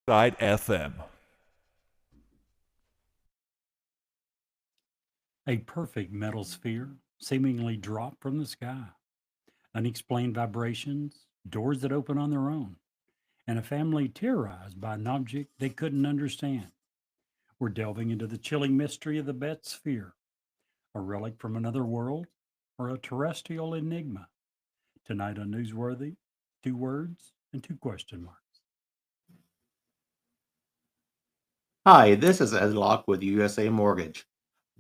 Side FM. A perfect metal sphere seemingly dropped from the sky. Unexplained vibrations, doors that open on their own, and a family terrorized by an object they couldn't understand. We're delving into the chilling mystery of the Bet sphere, a relic from another world or a terrestrial enigma. Tonight on Newsworthy, two words and two question marks. Hi, this is Ed Locke with USA Mortgage.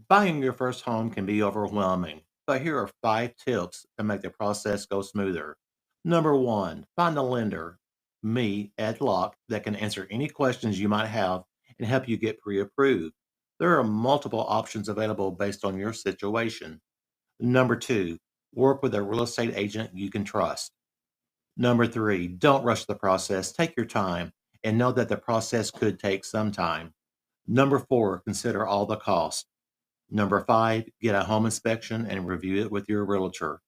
Buying your first home can be overwhelming, but here are 5 tips to make the process go smoother. Number one, find a lender, me, Ed Locke, that can answer any questions you might have and help you get pre approved. There are multiple options available based on your situation. Number two, work with a real estate agent you can trust. Number three, don't rush the process. Take your time and know that the process could take some time. Number four, consider all the costs. Number five, get a home inspection and review it with your realtor.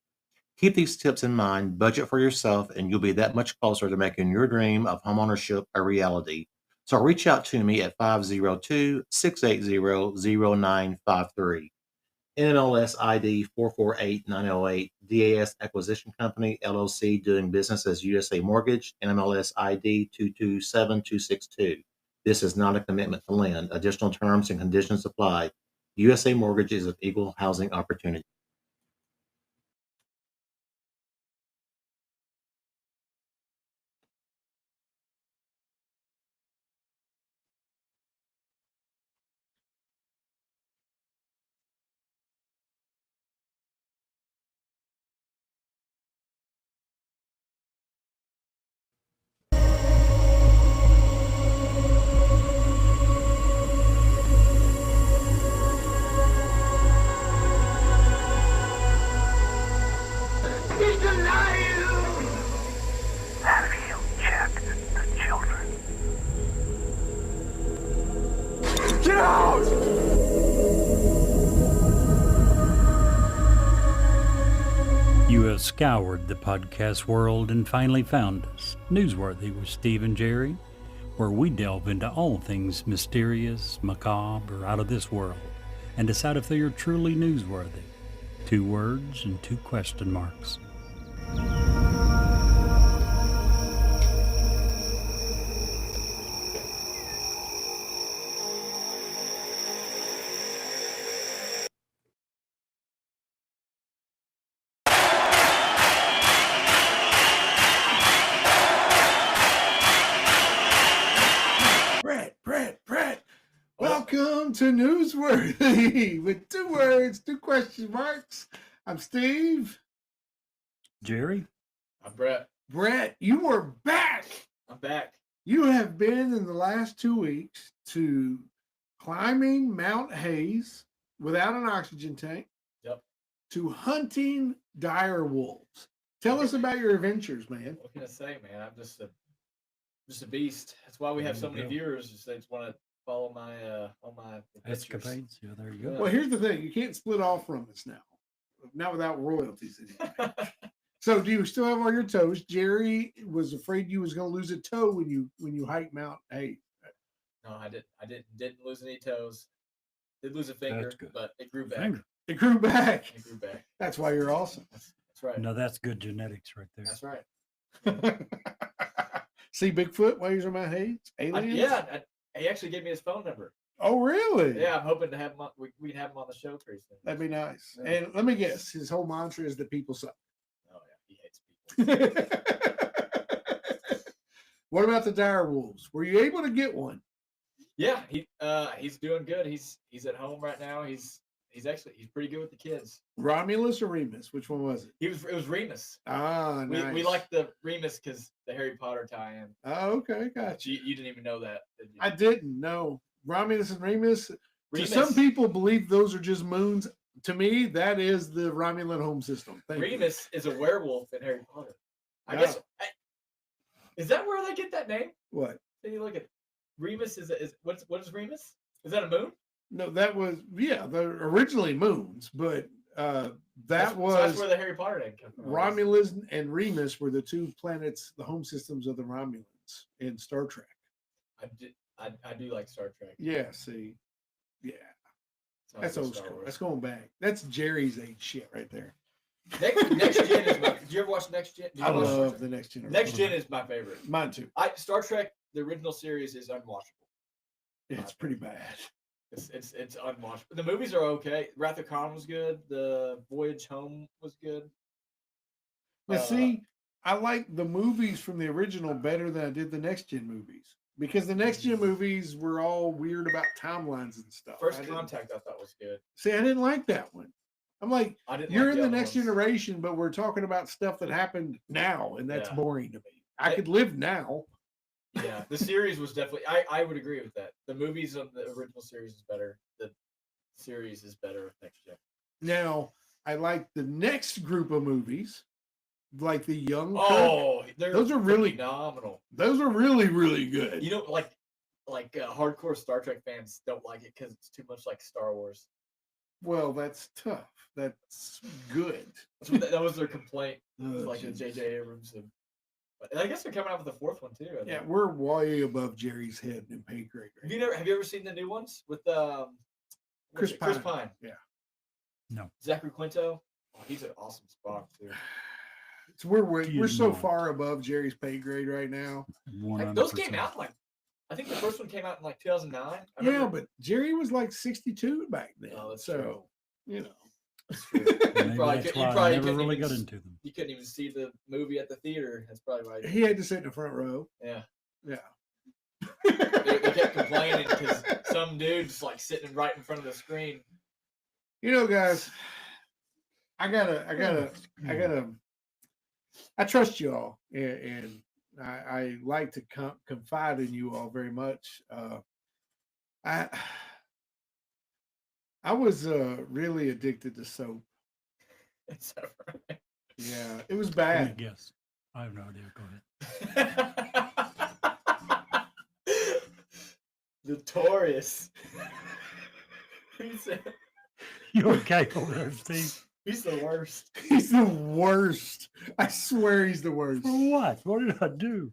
Keep these tips in mind, budget for yourself, and you'll be that much closer to making your dream of homeownership a reality. So reach out to me at 502-680-0953. NMLS ID 448908, DAS Acquisition Company, LLC, doing business as USA Mortgage, NMLS ID 227262. This is not a commitment to lend. Additional terms and conditions apply. USA Mortgage is an equal housing opportunity. He's alive! Have you checked the children? Get out! You have scoured the podcast world and finally found us, Newsworthy with Steve and Jerry, where we delve into all things mysterious, macabre, or out of this world, and decide if they are truly newsworthy. Two words and two question marks. Brett. Welcome to Newsworthy with two words, two question marks. I'm Steve. Jerry? I'm Brett. Brett, you are back. I'm back. You have been in the last 2 weeks to climbing Mount Hayes without an oxygen tank. Yep. To hunting dire wolves. Tell us about your adventures, man. What can I say, man? I'm just a beast. That's why we have so many viewers. Just they just want to follow my all my adventures. Escapades? Yeah, there you go. Well, here's the thing. You can't split off from us now. Not without royalties. So do you still have all your toes? Jerry was afraid you was going to lose a toe when you hiked Mount Hayes. No, I didn't lose any toes. Did lose a finger, That's good. but it grew back. Finger. It grew back. It grew back. That's why you're awesome. That's right. No, that's good genetics right there. That's right. See Bigfoot while you're on Mount Hayes? Aliens? He actually gave me his phone number. Oh, really? Yeah, I'm hoping to have him. We'd have him on the show pretty soon. That'd be nice. Yeah. And let me guess, his whole mantra is that people suck. Oh yeah, he hates people. What about the dire wolves? Were you able to get one? Yeah, he's doing good. He's at home right now. He's pretty good with the kids. Romulus or Remus? Which one was it? It was Remus. Ah, nice. We like the Remus because the Harry Potter tie-in. Oh, okay, gotcha. You didn't even know that, did you? I didn't know. Romulus and Remus. Remus. To some people believe those are just moons. To me, that is the Romulan home system. Thank you. Remus is a werewolf in Harry Potter. I Yeah. guess. Is that where they get that name? What? Then you look at Remus. What is Remus? Is that a moon? No, that was they're originally moons, but that's where the Harry Potter name comes from. Romulus and Remus were the two planets, the home systems of the Romulans in Star Trek. I do like Star Trek. Yeah, see. Yeah. So I That's like old Star school. Wars. That's going back. That's Jerry's age shit right there. Next Gen is my. Did you ever watch Next Gen? Did you I watch Star love Trek? the next generation. Next Gen is my favorite. Mine too. Star Trek, the original series, is unwatchable. It's pretty bad. It's unwatchable. The movies are okay. Wrath of Khan was good. The Voyage Home was good. Now, see, I like the movies from the original better than I did the next gen movies because the next gen movies were all weird about timelines and stuff. First I didn't- Contact I thought was good. See, I didn't like that one. I'm like, I didn't. you're like in the other next ones. generation, but we're talking about stuff that happened now, and that's Yeah. boring to me. I could live now. Yeah, the series was definitely. I would agree with that. The movies of the original series is better. The series is better with Next Gen. Now, I like the next group of movies, like the Young Kirk. Oh, those are really- phenomenal. Those are really, really good. You know, like hardcore Star Trek fans don't like it because it's too much like Star Wars. Well, that's tough. That's good. That was their complaint. Oh, Like the jeez. J.J. Abrams and I guess they're coming out with the fourth one too. I Yeah, think. we're way above Jerry's head and pay grade. Have you ever seen the new ones with what Chris is it? Chris Pine. Pine? Yeah. No. Zachary Quinto. Oh, he's an awesome Spock too. So we're You so know. far above Jerry's pay grade right now. Like, those 100%. came out like I think the first one came out in like 2009. Yeah, but Jerry was like 62 back then. Oh, that's so true. you know. That's true. Maybe Probably that's could- you why I probably never couldn't really even got s- into them. You couldn't even see the movie at the theater. That's probably why. He had to sit in the front row. Yeah. Yeah. They kept complaining because some dude's like sitting right in front of the screen. You know, guys, I trust you all, and I like to confide in you all very much. I was really addicted to soap. It's all right. Yeah, it was Let bad. me guess. I have no idea. Go ahead. Notorious. You okay over there, Steve? He's the worst. He's the worst. I swear he's the worst. For what? What did I do?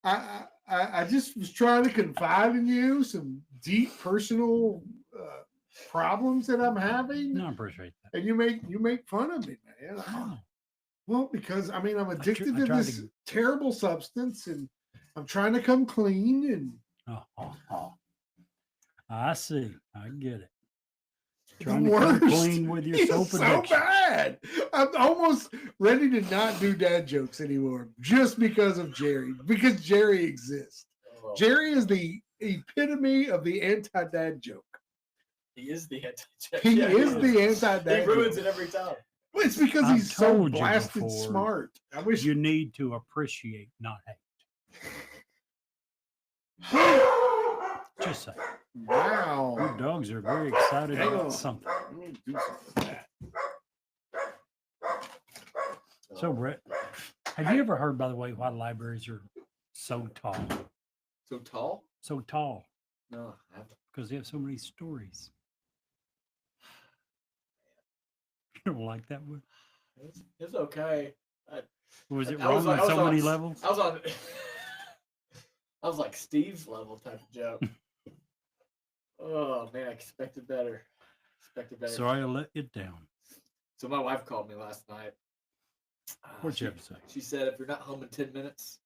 I just was trying to confide in you some deep personal problems that I'm having, No, I appreciate that. and you make fun of me, man. Oh, Well, because I mean I'm addicted I to tried this to- terrible substance, and I'm trying to come clean. And I see. I get it. the Trying to come worst. clean with your It's soap so addiction. bad. I'm almost ready to not do dad jokes anymore, just because of Jerry. Because Jerry exists. Oh, Jerry is the epitome of the anti-dad joke. he is the anti. He is the anti-dad He ruins joke. it every time. Well, it's because I've he's so told you blasted before, smart. I wish You need to appreciate, not hate. Just say. Wow. Your dogs are very excited Hang about on. something. Let me do something with that. So, Brett, have you ever heard, by the way, why libraries are so tall? So tall? So tall No, I haven't. because they have so many stories. You don't like that one? It's okay. Was it I was wrong like- on I was so many on- levels? I was on. I was like Steve's level type of joke. Oh man, I expected better. Expected better. Sorry I let you down. So my wife called me last night. What'd you have to say? She said, "If you're not home in 10 minutes,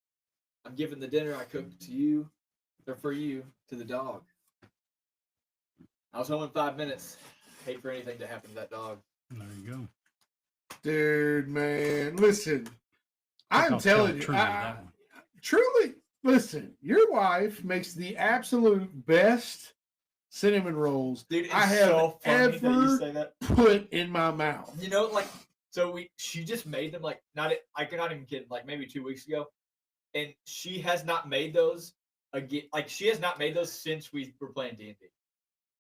I'm giving the dinner I cooked to you, or for you, to the dog." I was home in 5 minutes. Hate for anything to happen to that dog. There you go. Dude, man, listen. I'm I'll telling tell you, Trudy that one. truly, listen. Your wife makes the absolute best cinnamon rolls Dude, it's I have so funny that you ever say that. put in my mouth. You know, like, so she just made them like not even kidding, like maybe 2 weeks ago, and she has not made those again. Like she has not made those since we were playing D&D.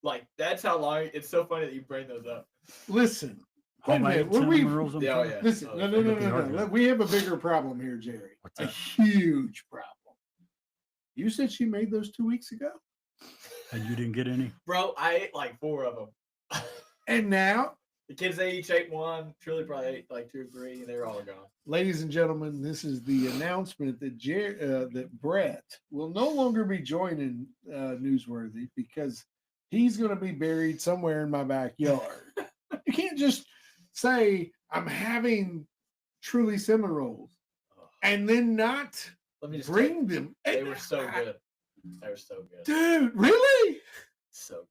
Like that's how long. It's so funny that you bring those up. Listen, wait a Homemade minute. When we cinnamon rolls, I'm Yeah, sorry? yeah. listen, Oh, no, that's no, no, with the no, no. argument. We have a bigger problem here, Jerry. What's A that? huge problem. You said she made those 2 weeks ago, And you didn't get any? Bro, I ate like 4 of them. and now The kids, they each ate one. Truly probably ate like 2 or 3, and they were all gone. Ladies and gentlemen, this is the announcement that that Brett will no longer be joining Newsworthy because he's going to be buried somewhere in my backyard. You can't just say I'm having truly cinnamon rolls and then not Let me just bring them. They were so good. They were so good. Dude, really? So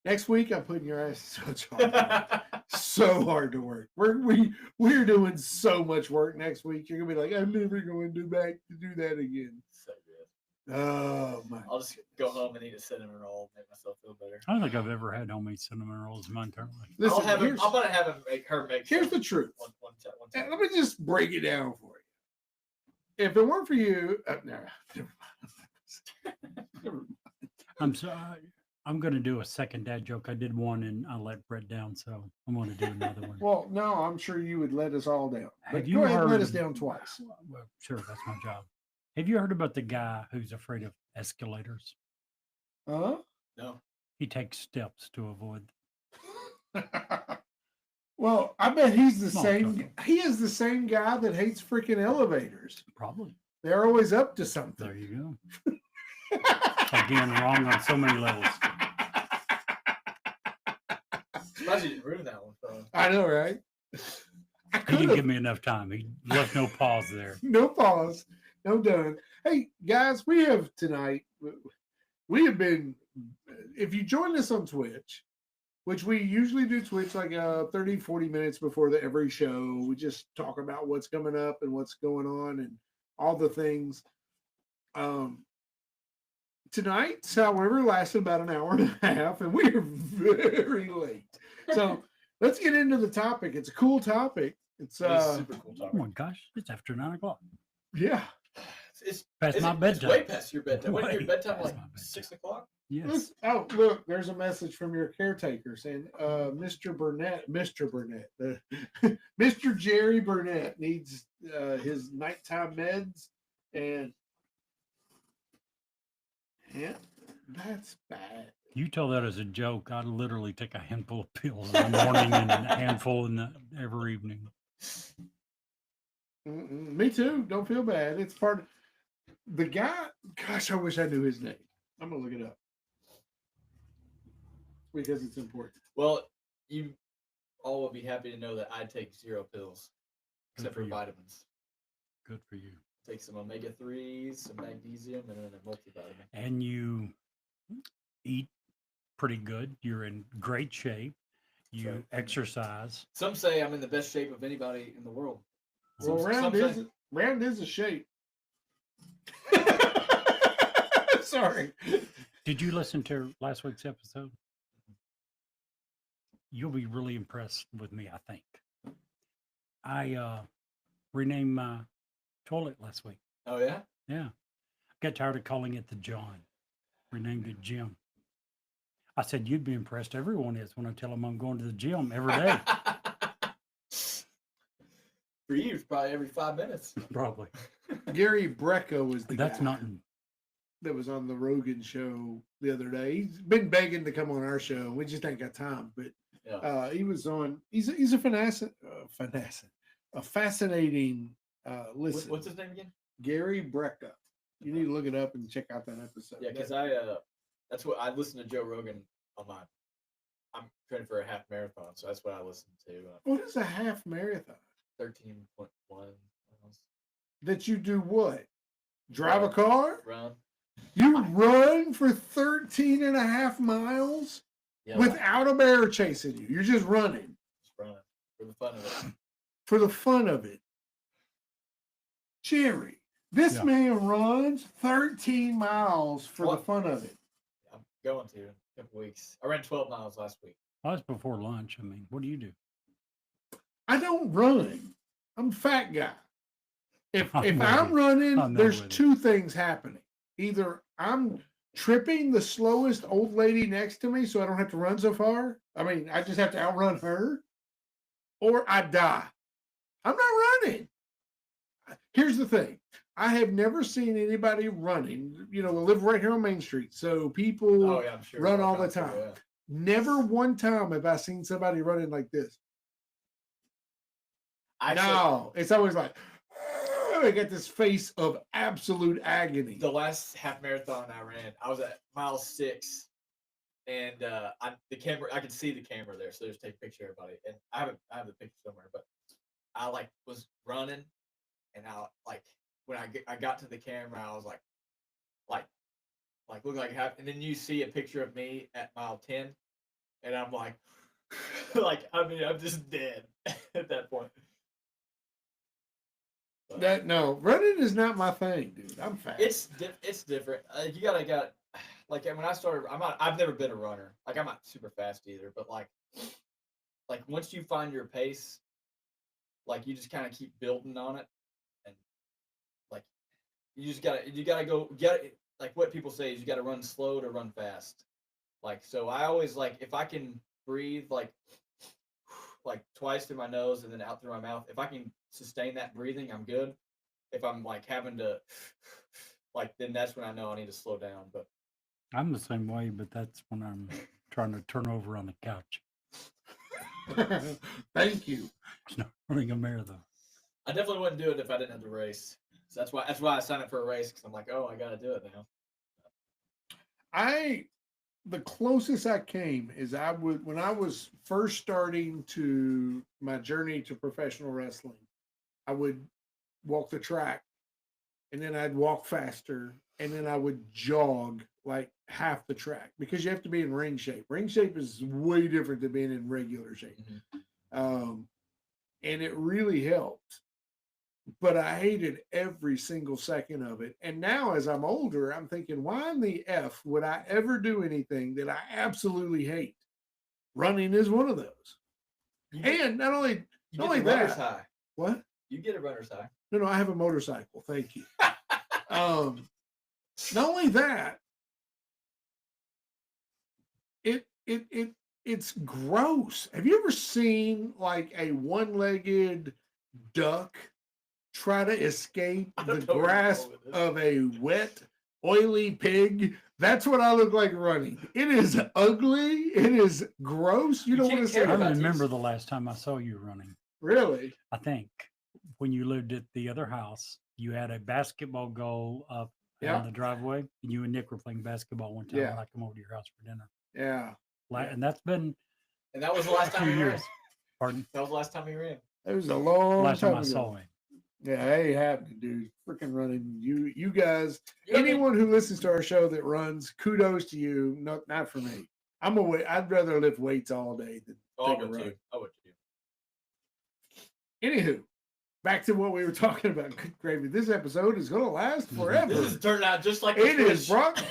Next week, I'm putting your ass in such good. hard work. So hard to work. We're doing so much work next week. You're gonna be like, I'm never going to do that again. So good. Oh my! I'll just go home and eat a cinnamon roll, make myself feel better. I don't think I've ever had homemade cinnamon rolls in my entire life. Listen, I'm here's, gonna have him make her make. here's some the truth. one And time. let me just break it down for you. If it weren't for you, no, never mind. Never mind. I'm sorry. I'm going to do a second dad joke. I did one and I let Brett down, so I'm going to do another one. Well, no, I'm sure you would let us all down. But Have you go ahead and let heard- us down twice. Well, sure, that's my job. Have you heard about the guy who's afraid of escalators? Huh? No. He takes steps to avoid. Well, I bet he's the Small same. joke. He is the same guy that hates freaking elevators. Probably. They're always up to something. There you go. Again, wrong on so many levels. Surprised you didn't ruin that one for him. I know, right? I He could didn't have. give me enough time. He left no pause there. No pause. No done. Hey, guys, we have tonight. We have been. If you join us on Twitch, which we usually do Twitch like 30, 40 minutes before every show, we just talk about what's coming up and what's going on and all the things. Tonight's, however, lasted about an hour and a half, and we are very late. So let's get into the topic. It's a cool topic. It's It is super cool Oh talking. my gosh, it's after 9 o'clock. yeah. It's Past my It's bedtime. way past your bedtime. When your Way bedtime past like my bedtime. 6 o'clock? Yes. Oh, look, there's a message from your caretaker saying, Mr. Burnett, Mr. Jerry Burnett needs his nighttime meds. And yeah, that's bad. You tell that as a joke. I literally take a handful of pills in the morning and a handful every evening. Me too. Don't feel bad. It's part of the guy. Gosh, I wish I knew his name. I'm going to look it up because it's important. Well, you all will be happy to know that I take 0 pills, except for for you. vitamins. Good for you. Take some omega-3s, some magnesium, and then a multivitamin. And you eat pretty good. You're in great shape. You Sure. exercise. Some say I'm in the best shape of anybody in the world. Well, Some round is a shape. Sorry. Did you listen to last week's episode? You'll be really impressed with me, I think. I renamed my toilet last week. Oh yeah. Yeah. Got tired of calling it the John. Renamed it Jim. I said, you'd be impressed. Everyone is when I tell them I'm going to the gym every day. For you, it's probably every 5 minutes. Probably. Gary Brecka was the That's guy not. that was on the Rogan show the other day. He's been begging to come on our show. We just ain't got time. But Yeah. he was on. He's a fascinating listen. What's his name again? Gary Brecka. You need to look it up and check out that episode. Yeah, because that's what I listen to Joe Rogan on my. I'm training for a half marathon, so that's what I listen to. What is a half marathon? 13.1 miles. That you do what? Drive a car? Run. You run for 13 and a half miles Yeah, without a bear chasing you. You're just running just run for the fun of it. for the fun of it. Jerry, this Yeah. man runs 13 miles for the What? fun of it. I'm going to in a couple weeks. I ran 12 miles last week. Well, that's before lunch. I mean, what do you do? I don't run. I'm a fat guy. If I'm with I'm you. running, I'm not there's with two things happening. Either I'm tripping the slowest old lady next to me so I don't have to run so far. I mean, I just have to outrun her, or I die. I'm not running. Here's the thing. I have never seen anybody running. You know, we live right here on Main Street. So people Oh yeah, I'm sure. run it's all the out there, time. yeah. Never one time have I seen somebody running like this. Actually, No, it's always like I get this face of absolute agony. the last half marathon I ran, I was at mile 6, and the camera, I could see the camera there, so just take a picture of everybody. And I have the picture somewhere, but I like was running, and I like when I got to the camera, I was like look like half, and then you see a picture of me at mile 10, and I'm like, like I mean I'm just dead at that point. But Running is not my thing, dude. I'm fast. it's different. You got like when I started, I've never been a runner. Like I'm not super fast either, but like once you find your pace, like you just kind of keep building on it, and like you gotta go like what people say is you gotta run slow to run fast. Like so, I always like if I can breathe like twice through my nose and then out through my mouth. If I can sustain that breathing, I'm good. If I'm like having to then that's when I know I need to slow down. But I'm the same way, but that's when I'm trying to turn over on the couch. Thank you. It's not running a marathon. I definitely wouldn't do it if I didn't have to race. So that's why I signed up for a race, because I'm like, oh, I gotta do it now. The closest I came is when I was first starting to my journey to professional wrestling, I would walk the track, and then I'd walk faster, and then I would jog like half the track, because you have to be in ring shape. Ring shape is way different than being in regular shape. And it really helped. But I hated every single second of it. And now as I'm older, I'm thinking, why in the F would I ever do anything that I absolutely hate? Running is one of those. And not only runner's that, high. what? You get a runner's high. No, I have a motorcycle. Thank you. Not only that, it's gross. Have you ever seen like a one-legged duck try to escape the grasp of a wet, oily pig? That's what I look like running. It is ugly. It is gross. You don't want to say I about that. remember the last time I saw you running. Really? I think when you lived at the other house, you had a basketball goal up Yeah. on the driveway, and you and Nick were playing basketball one time. Yeah. And I come over to your house for dinner. Yeah. And that's been And that was the last time 2 we ran. years. Pardon? That was the last time we ran. It was a long Last time I ago. saw him. Yeah, it ain't happening, dude. Freaking running. You guys, You know what I mean? anyone who listens to our show that runs, kudos to you. Not for me. I'd rather lift weights all day than Oh, I take a would run. too. I would too. Anywho, back to what we were talking about. Good gravy. This episode is gonna last forever. This has turned out just like It the is Switch. brought.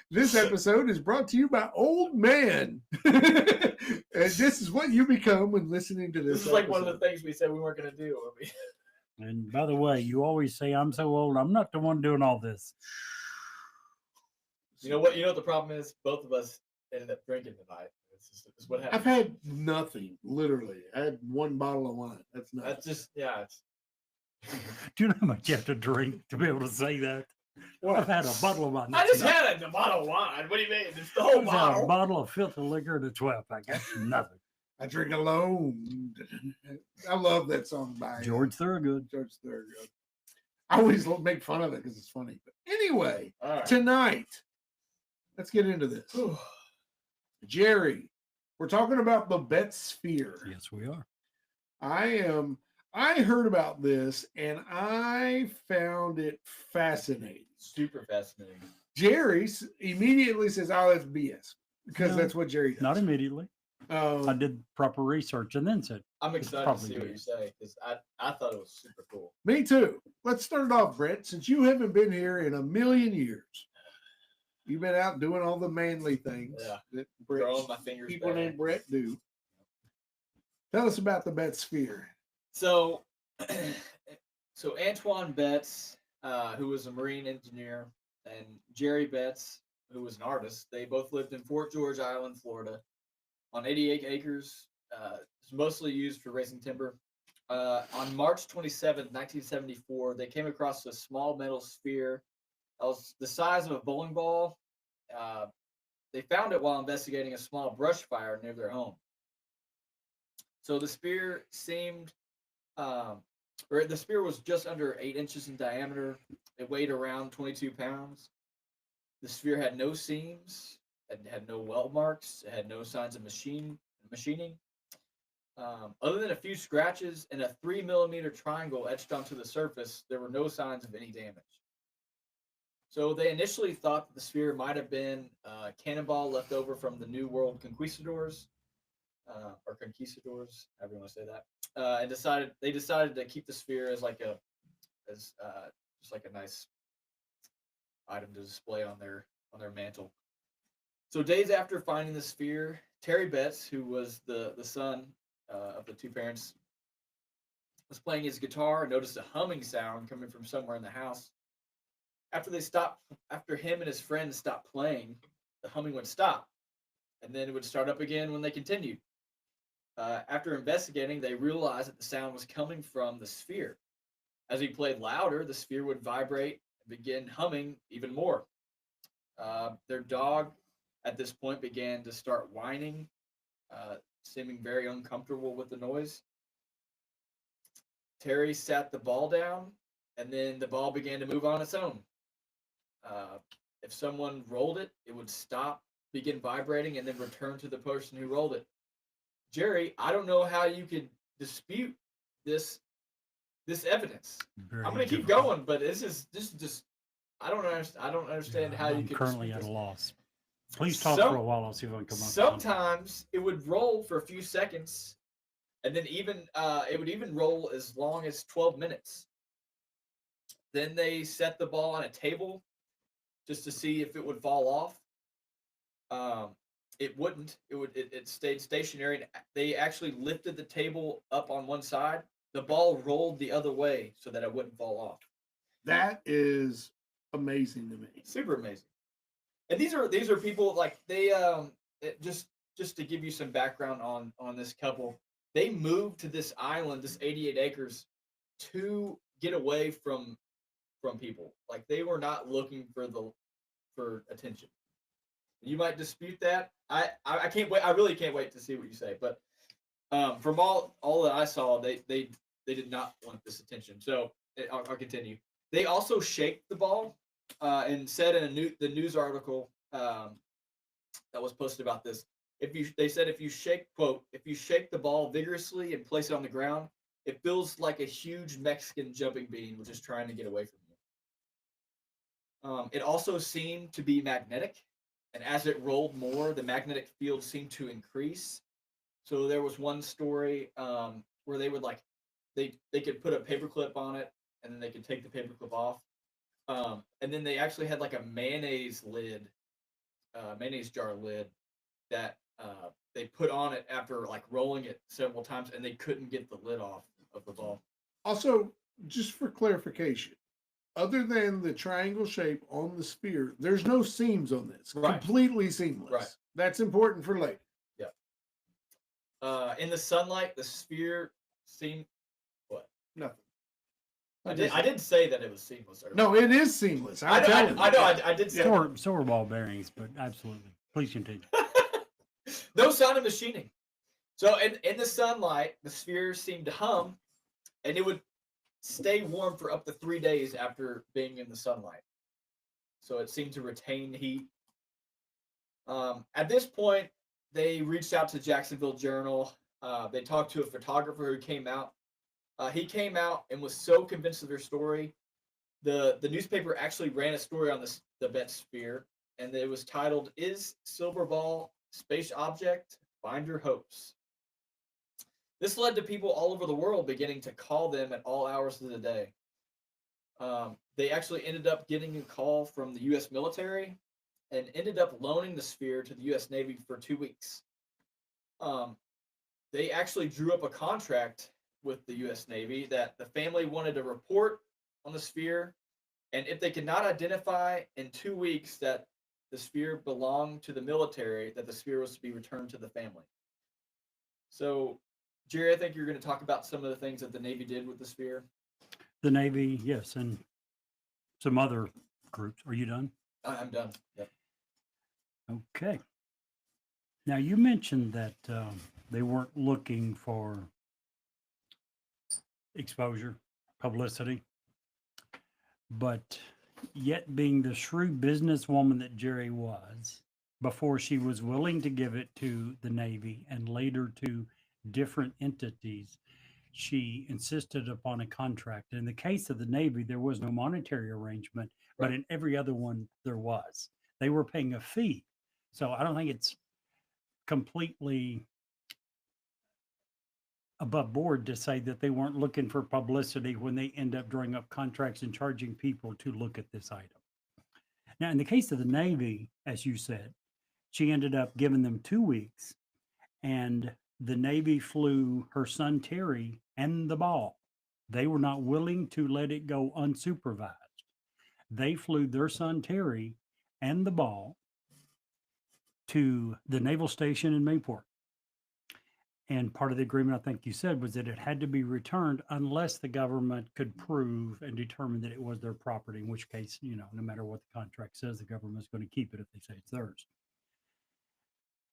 This episode is brought to you by Old Man, and this is what you become when listening to this. This is like one of episode. the things we said we weren't going to do. I mean, And by the way, you always say I'm so old. I'm not the one doing all this. you know what? You know what the problem is? Both of us ended up drinking tonight. It's what happened. I've had nothing. Literally, I had one bottle of wine. That's not. That's just It's Do you know how much you have to drink to be able to say that? What? I've had a bottle of wine. I just That's had a bottle of wine. What do you mean? It's the enough. whole I've had a bottle. bottle of filthy liquor and a 12 pack. That's nothing. I drink alone. I love that song by George Thorogood. George Thorogood. I always make fun of it because it's funny. But anyway, All right. tonight, let's get into this. Jerry, we're talking about the Bet Sphere. Yes, we are. I heard about this and I found it fascinating. Super fascinating. Jerry immediately says, "Oh, that's BS," because No, that's what Jerry does. Not immediately. I did proper research and then said, I'm excited to probably see what you is. say, because I thought it was super cool. Me too. Let's start it off, Brett. Since you haven't been here in a million years, you've been out doing all the manly things Yeah. that Throwing my fingers people back. named Brett do. Tell us about the Bet Sphere. So, so Antoine Betts, who was a Marine engineer, and Jerry Betts, who was an artist, they both lived in Fort George Island, Florida, on 88 acres. It's mostly used for raising timber. On March 27th, 1974, they came across a small metal sphere that was the size of a bowling ball. They found it while investigating a small brush fire near their home. So the sphere seemed Or the spear was just under 8 inches in diameter. It weighed around 22 pounds. The sphere had no seams. It had no weld marks. It had no signs of machining. Other than a few scratches and a 3 millimeter triangle etched onto the surface, there were no signs of any damage. So they initially thought that the sphere might have been a cannonball left over from the New World conquistadors, or conquistadors, however you want to say that, and they decided to keep the sphere as just like a nice item to display on their mantle. So days after finding the sphere, Terry Betts, who was the son of the two parents, was playing his guitar and noticed a humming sound coming from somewhere in the house. After him and his friends stopped playing, the humming would stop, and then it would start up again when they continued. After investigating, they realized that the sound was coming from the sphere. As he played louder, the sphere would vibrate and begin humming even more. Their dog, at this point, began to start whining, seeming very uncomfortable with the noise. Terry sat the ball down, and then the ball began to move on its own. If someone rolled it, it would stop, begin vibrating, and then return to the person who rolled it. Jerry, I don't know how you could dispute this evidence. Very I'm going to keep difficult. going, but this is just I don't understand how you I'm could currently dispute at a this. loss. Please talk Some- for a while. I'll see if I can come up with something. Sometimes it would roll for a few seconds, and then it would even roll as long as 12 minutes. Then they set the ball on a table just to see if it would fall off. It wouldn't. It stayed stationary. And they actually lifted the table up on one side. The ball rolled the other way so that it wouldn't fall off. That is amazing to me. Super amazing. And these are people like they just to give you some background on this couple. They moved to this island, this 88 acres, to get away from people. Like they were not looking for attention. You might dispute that. I can't wait. I really can't wait to see what you say. But from all that I saw, they did not want this attention. So I'll continue. They also shaped the ball and said in the news article that was posted about this. They said if you shake the ball vigorously and place it on the ground, it feels like a huge Mexican jumping bean was just trying to get away from you. It also seemed to be magnetic, and as it rolled more, the magnetic field seemed to increase. So there was one story where they would they could put a paperclip on it, and then they could take the paperclip off, and then they actually had like a mayonnaise jar lid that they put on it after like rolling it several times, and they couldn't get the lid off of the ball. Also, just for clarification, other than the triangle shape on the sphere, there's no seams on this. Right. Completely seamless. Right. That's important for later. In the sunlight, the sphere seemed. Nothing. I did say that it was seamless. Earlier. No, it is seamless. I know. I did say. So are ball bearings, but absolutely. Please continue. No sound of machining. So in the sunlight, the sphere seemed to hum, and it would stay warm for up to 3 days after being in the sunlight. So it seemed to retain heat. At this point, they reached out to Jacksonville Journal. They talked to a photographer who came out. He came out and was so convinced of their story. The newspaper actually ran a story on the Betts sphere, and it was titled, "Is Silver Ball Space Object? Find Your Hopes." This led to people all over the world beginning to call them at all hours of the day. They actually ended up getting a call from the U.S. military and ended up loaning the sphere to the U.S. Navy for 2 weeks. They actually drew up a contract with the U.S. Navy that the family wanted a report on the sphere, and if they could not identify in 2 weeks that the sphere belonged to the military, that the sphere was to be returned to the family. So, Jerry, I think you're going to talk about some of the things that the Navy did with the sphere. The Navy, yes, and some other groups. Are you done? I'm done. Yep. Okay. Now, you mentioned that they weren't looking for exposure, publicity. But yet, being the shrewd businesswoman that Jerry was, before she was willing to give it to the Navy and later to different entities, she insisted upon a contract. In the case of the Navy, there was no monetary arrangement, but in every other one, there was. They were paying a fee. So I don't think it's completely above board to say that they weren't looking for publicity when they end up drawing up contracts and charging people to look at this item. Now, in the case of the Navy, as you said, she ended up giving them 2 weeks, and the Navy flew her son Terry and the ball. They were not willing to let it go unsupervised. They flew their son Terry and the ball to the naval station in Mayport. And part of the agreement, I think you said, was that it had to be returned unless the government could prove and determine that it was their property, in which case, no matter what the contract says, the government's going to keep it if they say it's theirs.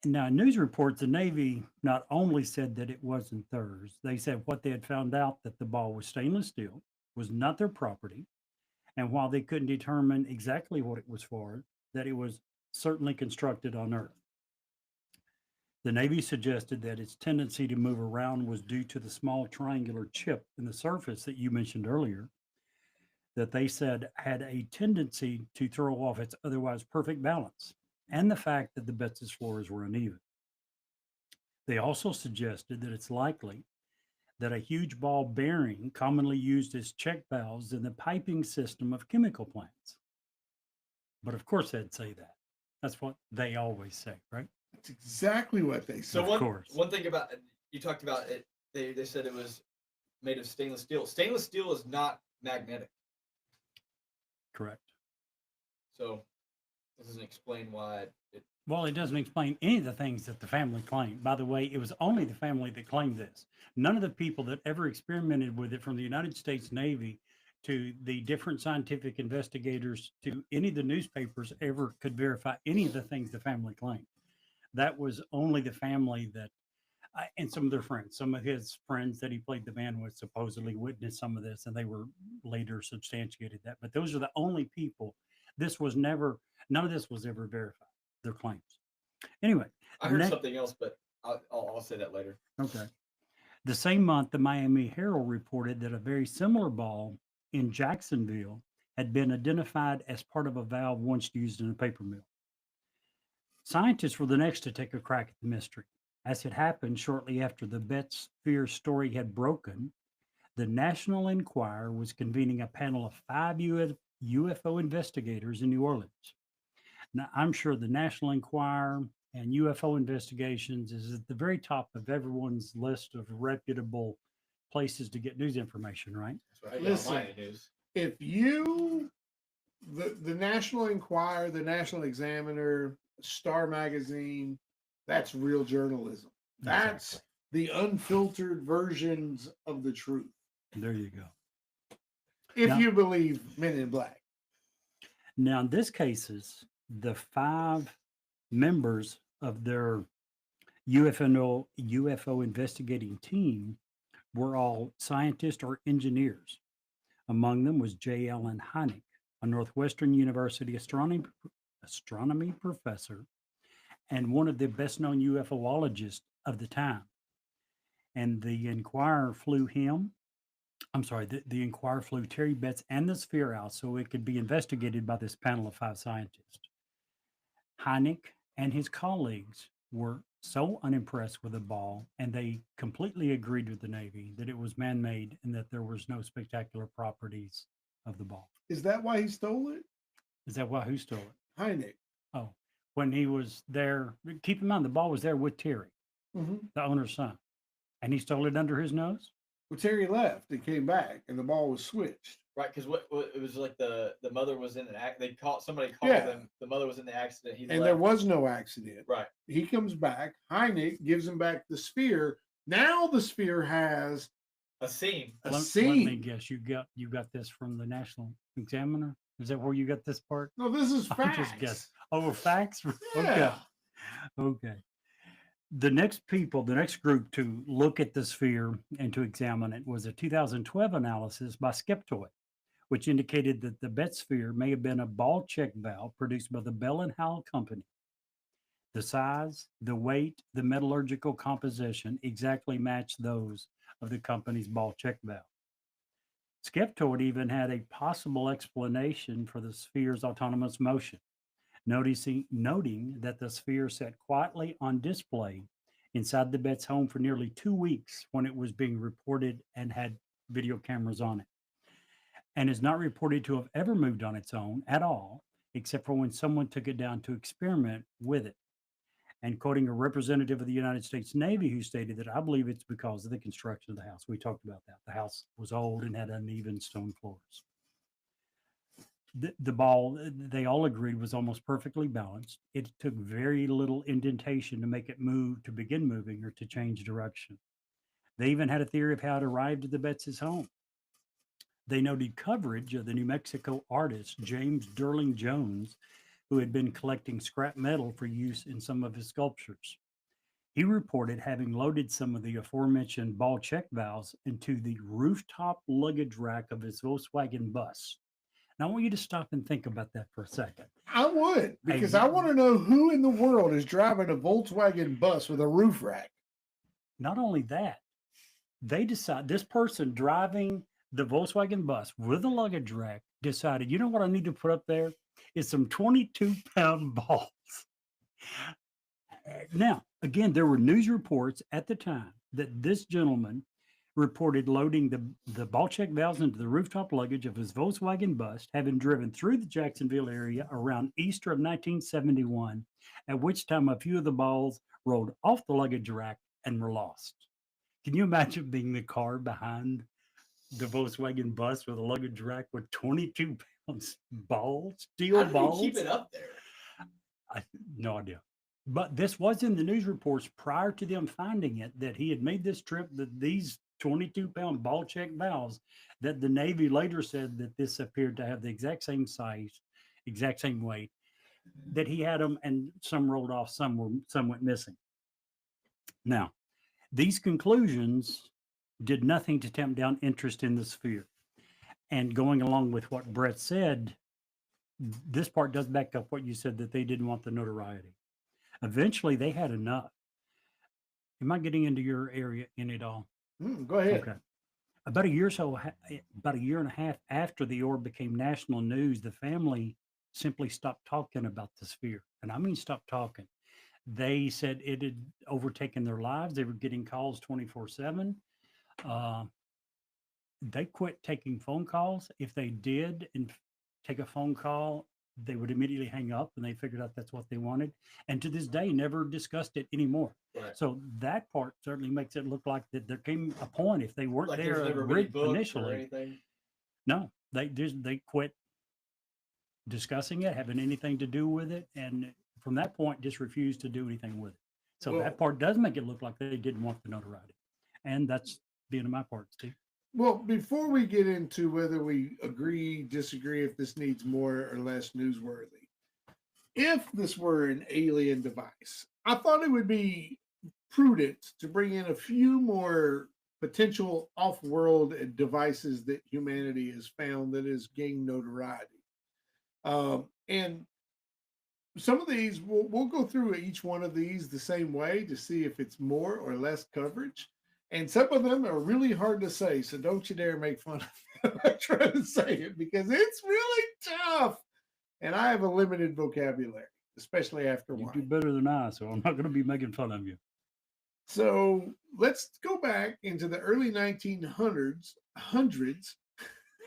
Now, in news reports, the Navy not only said that it wasn't theirs, they said what they had found out that the ball was stainless steel, was not their property, and while they couldn't determine exactly what it was for, that it was certainly constructed on Earth. The Navy suggested that its tendency to move around was due to the small triangular chip in the surface that you mentioned earlier, that they said had a tendency to throw off its otherwise perfect balance, and the fact that the Bets's floors were uneven. They also suggested that it's likely that a huge ball bearing commonly used as check valves in the piping system of chemical plants. But of course they'd say that. That's what they always say, right? That's exactly what they So said. one thing about you talked about it, they said it was made of stainless steel. Stainless steel is not magnetic, Correct. so this doesn't explain why it. Well, it doesn't explain any of the things that the family claimed. By the way, it was only the family that claimed this. None of the people that ever experimented with it, from the United States Navy to the different scientific investigators to any of the newspapers, ever could verify any of the things the family claimed. That was only the family that, and some of their friends, some of his friends that he played the band with supposedly witnessed some of this, and they were later substantiated that. But those are the only people. This was never, none of this was ever verified, their claims. Anyway. I heard something else, but I'll say that later. Okay. The same month, the Miami Herald reported that a very similar ball in Jacksonville had been identified as part of a valve once used in a paper mill. Scientists were the next to take a crack at the mystery. As it happened, shortly after the Betts Sphere story had broken, the National Enquirer was convening a panel of 5 UFO investigators in New Orleans. Now, I'm sure the National Enquirer and UFO investigations is at the very top of everyone's list of reputable places to get news information, right? That's right. Listen, News. If you, the National Enquirer, the National Examiner, Star Magazine, that's real journalism. That's the unfiltered versions of the truth. There you go. If Now- you believe Men in Black. Now, in this cases, the 5 members of their UFO investigating team were all scientists or engineers. Among them was J. Allen Hynek, a Northwestern University astronomy professor and one of the best-known UFOologists of the time. And the Enquirer flew him. The Enquirer flew Terry Betts and the Sphere out so it could be investigated by this panel of 5 scientists. Hynek and his colleagues were so unimpressed with the ball, and they completely agreed with the Navy that it was man-made and that there was no spectacular properties of the ball. Is that why he stole it? Is that why? Who stole it? Hynek. Oh, when he was there, keep in mind the ball was there with Terry, the owner's son, and he stole it under his nose. Well, Terry left and came back, and the ball was switched. Right, because what it was like the mother was in an act. Somebody called Yeah. them. The mother was in the accident. He And left. there was no accident. Right. He comes back. Hynek gives him back the Sphere. Now the Sphere has A seam. a Let me scene. guess. You got this from the National Examiner. Is that where you got this part? No, this is I facts. just guessed. Oh, facts. Okay. Yeah. Okay. The next group to look at the sphere and to examine it was a 2012 analysis by Skeptoid, which indicated that the Bet sphere may have been a ball check valve produced by the Bell and Howell Company. The size, the weight, the metallurgical composition exactly matched those of the company's ball check valve. Skeptoid even had a possible explanation for the sphere's autonomous motion, noting that the sphere sat quietly on display inside the Bet's home for nearly 2 weeks when it was being reported and had video cameras on it, and is not reported to have ever moved on its own at all, except for when someone took it down to experiment with it. And quoting a representative of the United States Navy who stated that I believe it's because of the construction of the house. We talked about that. The house was old and had uneven stone floors. The ball, they all agreed, was almost perfectly balanced. It took very little indentation to make it move, to begin moving, or to change direction. They even had a theory of how it arrived at the Betts' home. They noted coverage of the New Mexico artist James Derling Jones, who had been collecting scrap metal for use in some of his sculptures. He reported having loaded some of the aforementioned ball check valves into the rooftop luggage rack of his Volkswagen bus. Now, I want you to stop and think about that for a second. I would, because I want to know who in the world is driving a Volkswagen bus with a roof rack. Not only that, they decide, this person driving the Volkswagen bus with a luggage rack decided, you know what I need to put up there? Is some 22-pound balls. Now, again, there were news reports at the time that this gentleman reported loading the ball check valves into the rooftop luggage of his Volkswagen bus, having driven through the Jacksonville area around Easter of 1971, at which time a few of the balls rolled off the luggage rack and were lost. Can you imagine being the car behind the Volkswagen bus with a luggage rack with 22 pounds balls, steel How did balls? he keep it up there? No idea. But this was in the news reports prior to them finding it, that he had made this trip, that these 22-pound ball check valves, that the Navy later said that this appeared to have the exact same size, exact same weight, that he had them, and some rolled off, some went missing. Now, these conclusions did nothing to tamp down interest in the sphere. And going along with what Brett said, this part does back up what you said, that they didn't want the notoriety. Eventually, they had enough. Am I getting into your area in it all? Go ahead. Okay. About a year and a half after the orb became national news, the family simply stopped talking about the sphere. And I mean, stopped talking. They said it had overtaken their lives. They were getting calls 24/7. They quit taking phone calls. If they did and take a phone call, they would immediately hang up, and they figured out that's what they wanted. And to this day, never discussed it anymore. Right. So that part certainly makes it look like that there came a point, if they weren't Like there there's never been a book or initially, anything. no, they quit discussing it, having anything to do with it, and from that point, just refused to do anything with it. So Well- that part does make it look like they didn't want the notoriety, and that's being my part, Steve. Well, before we get into whether we agree, disagree, if this needs more or less newsworthy, if this were an alien device, I thought it would be prudent to bring in a few more potential off-world devices that humanity has found that has gained notoriety. And some of these, we'll go through each one of these the same way to see if it's more or less coverage. And some of them are really hard to say, so don't you dare make fun of me. I'm trying to say it because it's really tough. And I have a limited vocabulary, especially after You wine. do better than I, so I'm not going to be making fun of you. So let's go back into the early 1900s.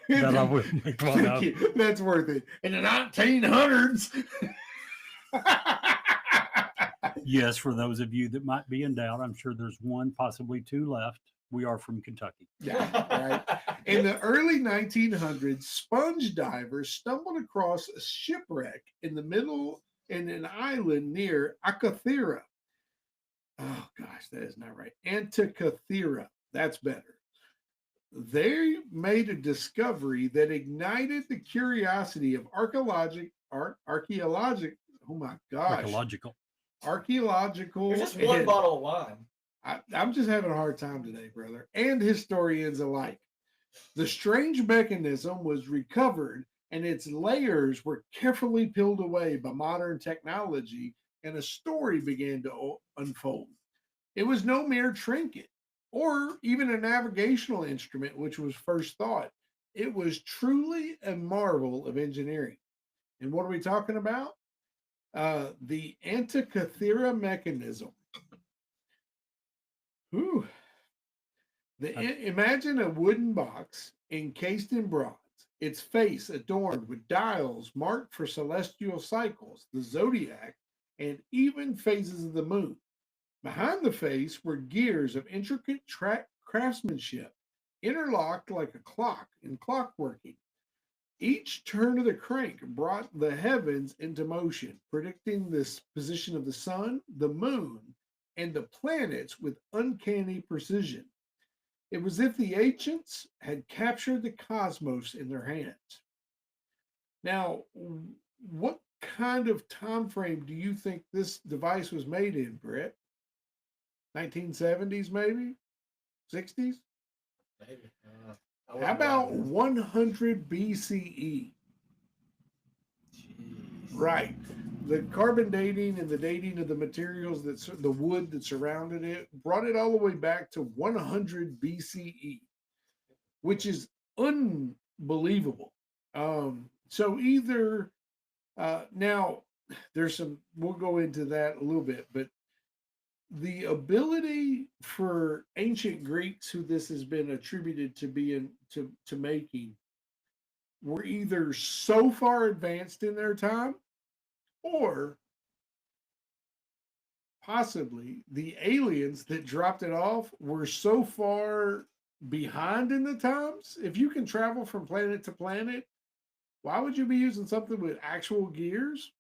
That I will make fun Thank of. you. That's worth it. In the 1900s. Yes, for those of you that might be in doubt, I'm sure there's one, possibly two left. We are from Kentucky. Yeah, right. In the early 1900s, sponge divers stumbled across a shipwreck in the middle in an island near Antikythera. Oh gosh, that is not right. Antikythera. That's better. They made a discovery that ignited the curiosity of archaeologic. Oh my gosh. Archaeological. archaeological. There's just one and- bottle of wine. I'm just having a hard time today, brother, and historians alike. The strange mechanism was recovered and its layers were carefully peeled away by modern technology, and a story began to unfold. It was no mere trinket or even a navigational instrument, which was first thought. It was truly a marvel of engineering. And what are we talking about? The Antikythera mechanism. Whew. Imagine a wooden box encased in bronze, its face adorned with dials marked for celestial cycles, the zodiac, and even phases of the moon. Behind the face were gears of intricate craftsmanship, interlocked like a clock in clockworking. Each turn of the crank brought the heavens into motion, predicting the position of the sun, the moon, and the planets with uncanny precision. It was as if the ancients had captured the cosmos in their hands. Now, what kind of time frame do you think this device was made in, Brett? 1970s, maybe? 60s? Maybe. How about 100 BCE? Jeez. Right. The carbon dating and the dating of the materials the wood that surrounded it brought it all the way back to 100 BCE, which is unbelievable. So either now there's some, we'll go into that a little bit, but the ability for ancient Greeks, who this has been attributed to being to making, were either so far advanced in their time, or possibly the aliens that dropped it off were so far behind in the times. If you can travel from planet to planet, why would you be using something with actual gears?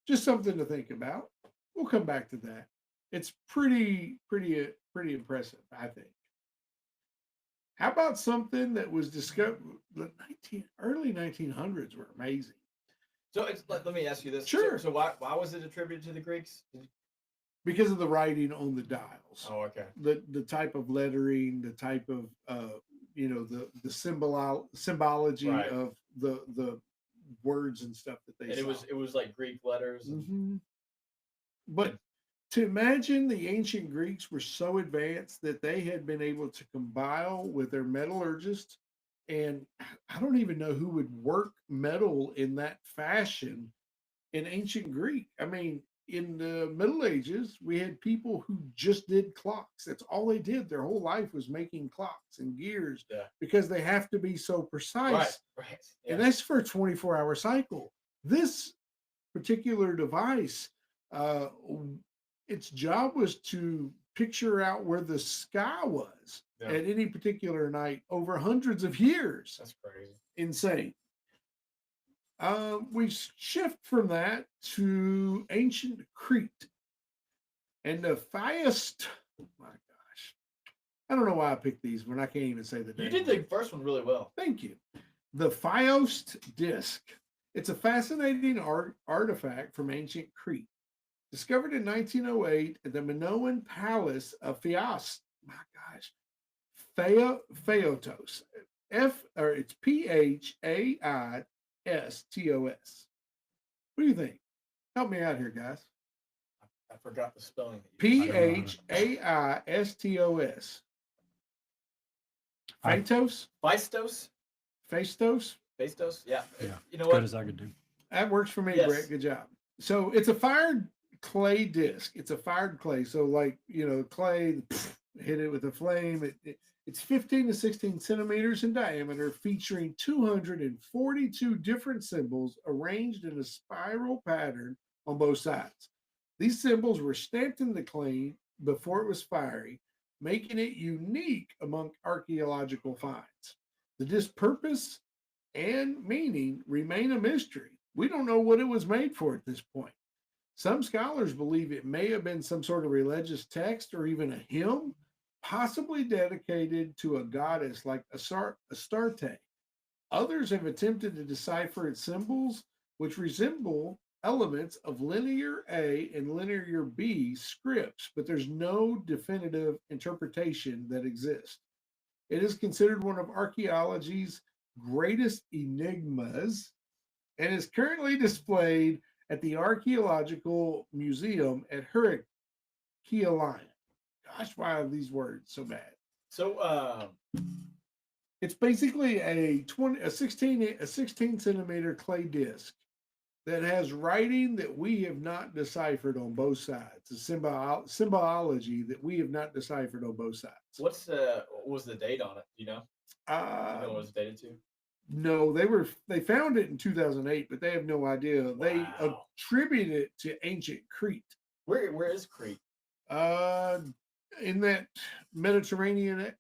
Just something to think about. We'll come back to that. It's pretty impressive, I think. How about something that was discovered? The early 1900s were amazing. So it's, let me ask you this. Sure. So why was it attributed to the Greeks? Because of the writing on the dials, Oh, okay. the type of lettering, the type of the symbology Right. of the words and stuff that they. And it was like Greek letters. And, Mhm. But to imagine the ancient Greeks were so advanced that they had been able to combine with their metallurgists, and I don't even know who would work metal in that fashion in ancient Greek. I mean, in the Middle Ages, we had people who just did clocks. That's all they did. Their whole life was making clocks and gears Yeah. because they have to be so precise. Right. And Yeah. that's for a 24-hour cycle. This particular device, its job was to picture out where the sky was Yeah. at any particular night over hundreds of years. That's crazy. Insane. We shift from that to ancient Crete and the Thyest. My gosh, I don't know why I picked these when I can't even say the You name. did the first one really well. Thank you. The Phiost disc. It's a fascinating artifact from ancient Crete, discovered in 1908 at the Minoan Palace of Phaios. My gosh, Phaeotos. It's Phaistos. What do you think? Help me out here, guys. I forgot the spelling. that you used. Phaistos. Phaetos? Phaistos? Phaistos? Phaistos? Yeah. Yeah, You know As good what? as I could do. That works for me, Yes. Brett. Good job. So it's a fired clay disc. It's a fired clay. So like, clay, hit it with a flame. It's 15 to 16 centimeters in diameter, featuring 242 different symbols arranged in a spiral pattern on both sides. These symbols were stamped in the clay before it was fiery, making it unique among archaeological finds. The disc's purpose and meaning remain a mystery. We don't know what it was made for at this point. Some scholars believe it may have been some sort of religious text or even a hymn, possibly dedicated to a goddess like Astarte. Others have attempted to decipher its symbols, which resemble elements of linear A and linear B scripts, but there's no definitive interpretation that exists. It is considered one of archaeology's greatest enigmas and is currently displayed at the Archaeological Museum at Heracleia. Gosh, why are these words so bad? So, It's basically a 16 centimeter clay disc that has writing that we have not deciphered on both sides. The symbology that we have not deciphered on both sides. what was the date on it? Do you know? You know what it was dated to? No, they found it in 2008, but they have no idea. They Wow. attribute it to ancient Crete. Where is Crete? In that Mediterranean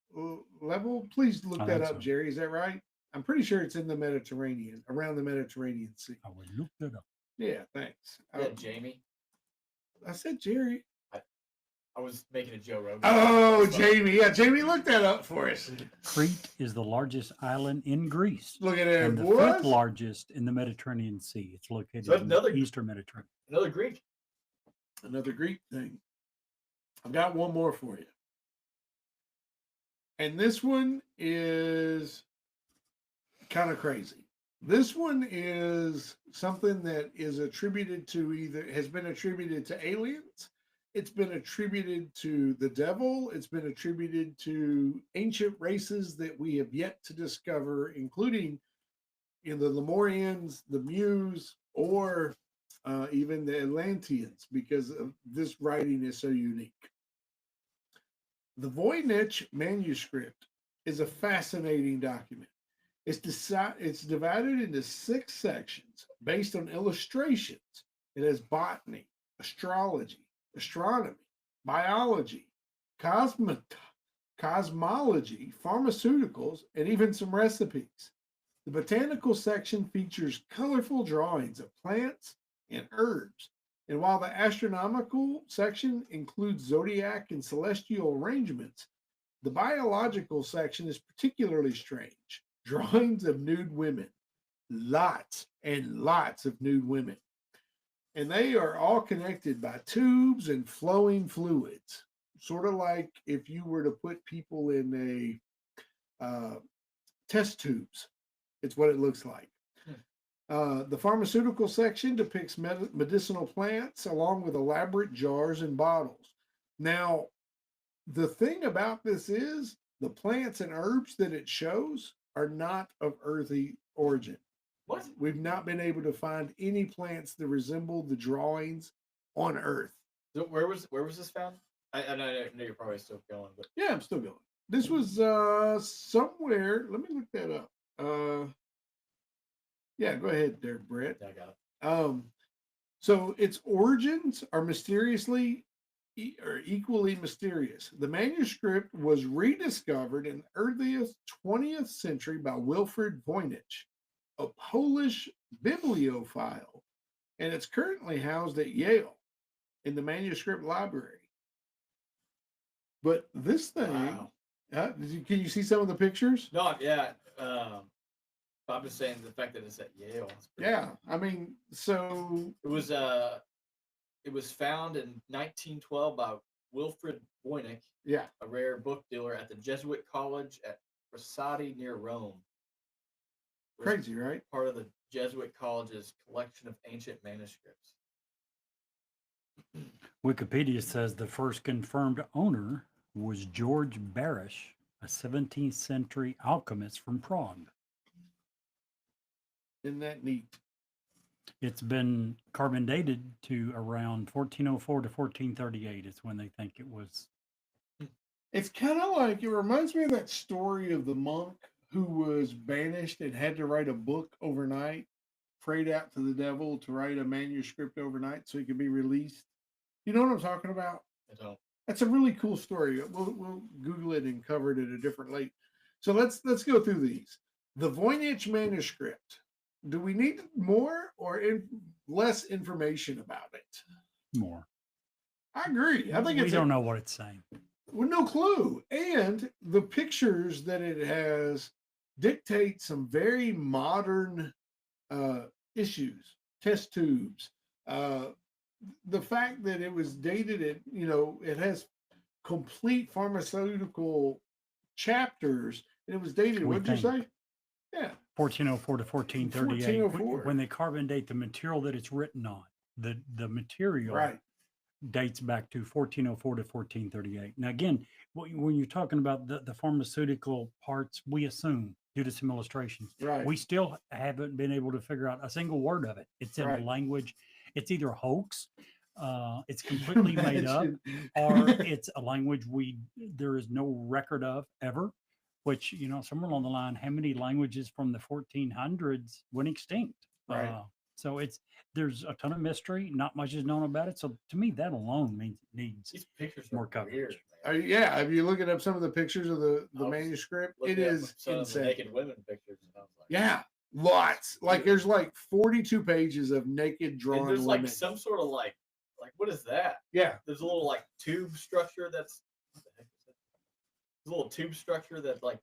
level. Please look I that think up, so. Jerry. Is that right? I'm pretty sure it's in the Mediterranean, around the Mediterranean Sea. I will look that up. Yeah, thanks. Yeah, Jamie. I said Jerry. I was making a Joe Rogan. Oh, Jamie. Yeah, Jamie, look that up for us. Crete is the largest island in Greece Look at that, and the boys. fifth largest in the Mediterranean Sea. It's located So that's in another- the eastern Mediterranean. Another Greek. Another Greek thing. I've got one more for you. And this one is kind of crazy. This one is something that is attributed to has been attributed to aliens. It's been attributed to the devil. It's been attributed to ancient races that we have yet to discover, including in the Lemurians, the Meuse, or even the Atlanteans, because of this writing is so unique. The Voynich manuscript is a fascinating document. It's divided into 6 sections based on illustrations. It has botany, astrology, astronomy, biology, cosmology, pharmaceuticals, and even some recipes. The botanical section features colorful drawings of plants and herbs. And while the astronomical section includes zodiac and celestial arrangements, the biological section is particularly strange. Drawings of nude women, lots and lots of nude women. And they are all connected by tubes and flowing fluids, sort of like if you were to put people in a test tubes. It's what it looks like. The pharmaceutical section depicts medicinal plants along with elaborate jars and bottles. Now, the thing about this is the plants and herbs that it shows are not of earthy origin. What? We've not been able to find any plants that resemble the drawings on Earth. So where was this found? I know you're probably still going, but Yeah, I'm still going. This was somewhere. Let me look that up. Yeah, go ahead there, Brett. yeah, I got it. So its origins are mysteriously or equally mysterious. The manuscript was rediscovered in the earliest 20th century by Wilfrid Voynich, a Polish bibliophile, and it's currently housed at Yale in the manuscript library. But this thing, Wow. can you see some of the pictures? No, yeah. I'm just saying the fact that it's at Yale. It's pretty Yeah, I mean, so It was found in 1912 by Wilfrid Voynich, yeah, a rare book dealer at the Jesuit College at Frascati near Rome. It was crazy, right? part of the Jesuit College's collection of ancient manuscripts. Wikipedia says the first confirmed owner was George Barish, a 17th century alchemist from Prague. Isn't that neat? It's been carbon dated to around 1404 to 1438 is when they think it was. It's kind of like, it reminds me of that story of the monk who was banished and had to write a book overnight, prayed out to the devil to write a manuscript overnight so he could be released. You know what I'm talking about? I don't. That's a really cool story. We'll Google it and cover it at a different late. So let's go through these. The Voynich manuscript. Do we need more or less information about it? More. I agree. I think we it's don't know what it's saying. with no clue. And the pictures that it has dictate some very modern issues, test tubes, The fact that it was dated at, it has complete pharmaceutical chapters, and it was dated, We what'd you think. say? Yeah, 1404 to 1438. 1404. When they carbon date the material that it's written on, the material right. dates back to 1404 to 1438. Now, again, when you're talking about the pharmaceutical parts, we assume due to some illustrations, Right. we still haven't been able to figure out a single word of it. It's in Right. a language, it's either hoax, it's completely made up, Imagine. or it's a language there is no record of ever. Which, somewhere along the line, how many languages from the 1400s went extinct? Right. So there's a ton of mystery. Not much is known about it. So to me, that alone means it needs These pictures more are coverage. weird. Yeah, if you looking up some of the pictures of the I was manuscript, it Looking at is some of the insane. naked women pictures, and I was like, Yeah, lots. Like Weird. there's like 42 pages of naked and drawn there's women. like some sort of like what is that? Yeah, There's a little like tube structure that's what the heck is that? There's a little tube structure that like